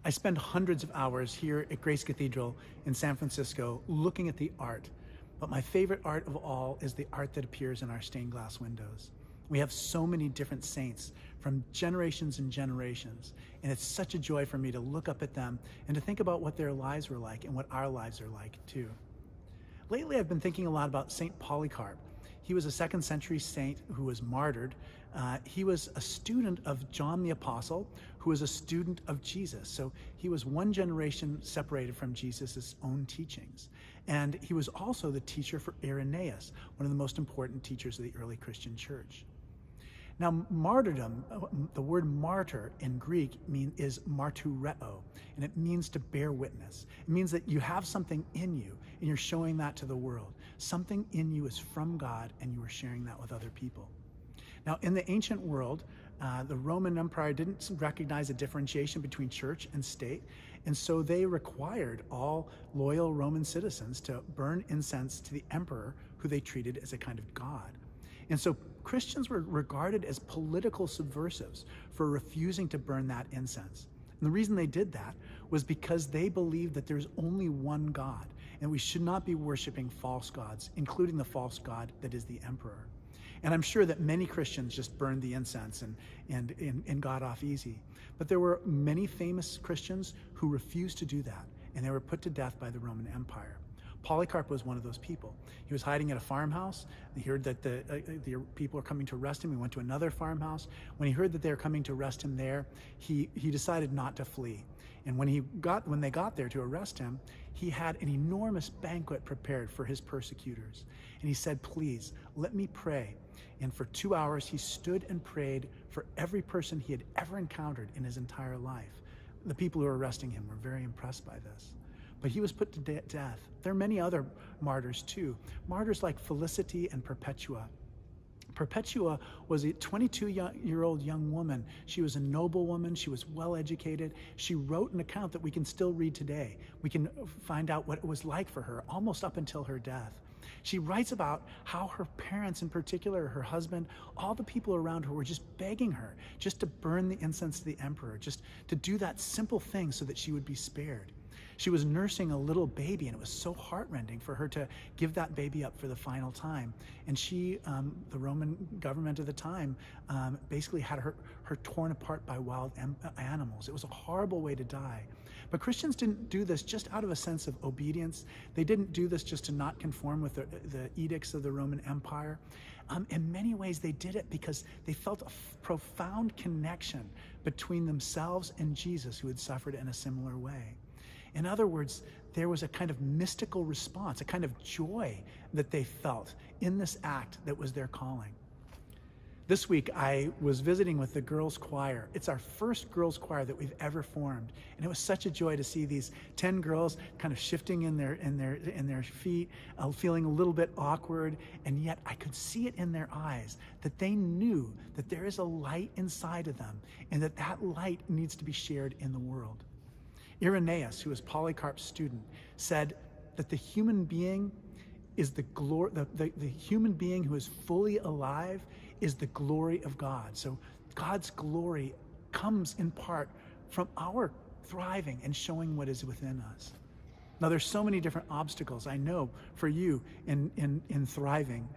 I spend hundreds of hours here at Grace Cathedral in San Francisco looking at the art, but my favorite art of all is the art that appears in our stained glass windows. We have so many different saints from generations and generations, and it's such a joy for me to look up at them and to think about what their lives were like and what our lives are like too. Lately, I've been thinking a lot about Saint Polycarp. He was a 2nd century saint who was martyred. He was a student of John the Apostle, who was a student of Jesus. So he was one generation separated from Jesus' own teachings. And he was also the teacher for Irenaeus, one of the most important teachers of the early Christian church. Now, martyrdom, the word martyr in Greek is martureo, and it means to bear witness. It means that you have something in you, and you're showing that to the world. Something in you is from God, and you are sharing that with other people. Now, in the ancient world, the Roman Empire didn't recognize a differentiation between church and state, and so they required all loyal Roman citizens to burn incense to the emperor, who they treated as a kind of god. And so Christians were regarded as political subversives for refusing to burn that incense. And the reason they did that was because they believed that there's only one God, and we should not be worshiping false gods, including the false god that is the emperor. And I'm sure that many Christians just burned the incense and got off easy. But there were many famous Christians who refused to do that, and they were put to death by the Roman Empire. Polycarp was one of those people. He was hiding at a farmhouse. He heard that the people were coming to arrest him. He went to another farmhouse. When he heard that they were coming to arrest him there, he decided not to flee. And when they got there to arrest him, he had an enormous banquet prepared for his persecutors. And he said, "Please, let me pray." And for 2 hours, he stood and prayed for every person he had ever encountered in his entire life. The people who were arresting him were very impressed by this. But he was put to death. There are many other martyrs too. Martyrs like Felicity and Perpetua. Perpetua was a 22-year-old young woman. She was a noble woman. She was well educated. She wrote an account that we can still read today. We can find out what it was like for her almost up until her death. She writes about how her parents, in particular, her husband, all the people around her were just begging her just to burn the incense to the emperor, just to do that simple thing so that she would be spared. She was nursing a little baby, and it was so heartrending for her to give that baby up for the final time. And she, the Roman government at the time, basically had her torn apart by wild animals. It was a horrible way to die. But Christians didn't do this just out of a sense of obedience. They didn't do this just to not conform with the edicts of the Roman Empire. In many ways, they did it because they felt a profound connection between themselves and Jesus, who had suffered in a similar way. In other words, there was a kind of mystical response, a kind of joy that they felt in this act that was their calling. This week, I was visiting with the girls' choir. It's our first girls' choir that we've ever formed, and it was such a joy to see these 10 girls kind of shifting in their feet, feeling a little bit awkward, and yet I could see it in their eyes that they knew that there is a light inside of them, and that light needs to be shared in the world. Irenaeus, who was Polycarp's student, said that the human being is the human being who is fully alive is the glory of God. So God's glory comes in part from our thriving and showing what is within us. Now, there's so many different obstacles, I know, for you in thriving.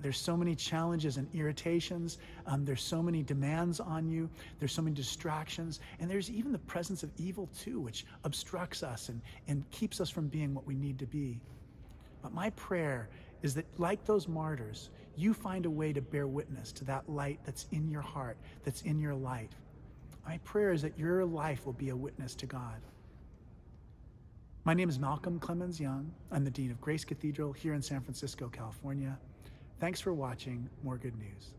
There's so many challenges and irritations. There's so many demands on you. There's so many distractions. And there's even the presence of evil too, which obstructs us and keeps us from being what we need to be. But my prayer is that, like those martyrs, you find a way to bear witness to that light that's in your heart, that's in your life. My prayer is that your life will be a witness to God. My name is Malcolm Clemens Young. I'm the Dean of Grace Cathedral here in San Francisco, California. Thanks for watching More Good News.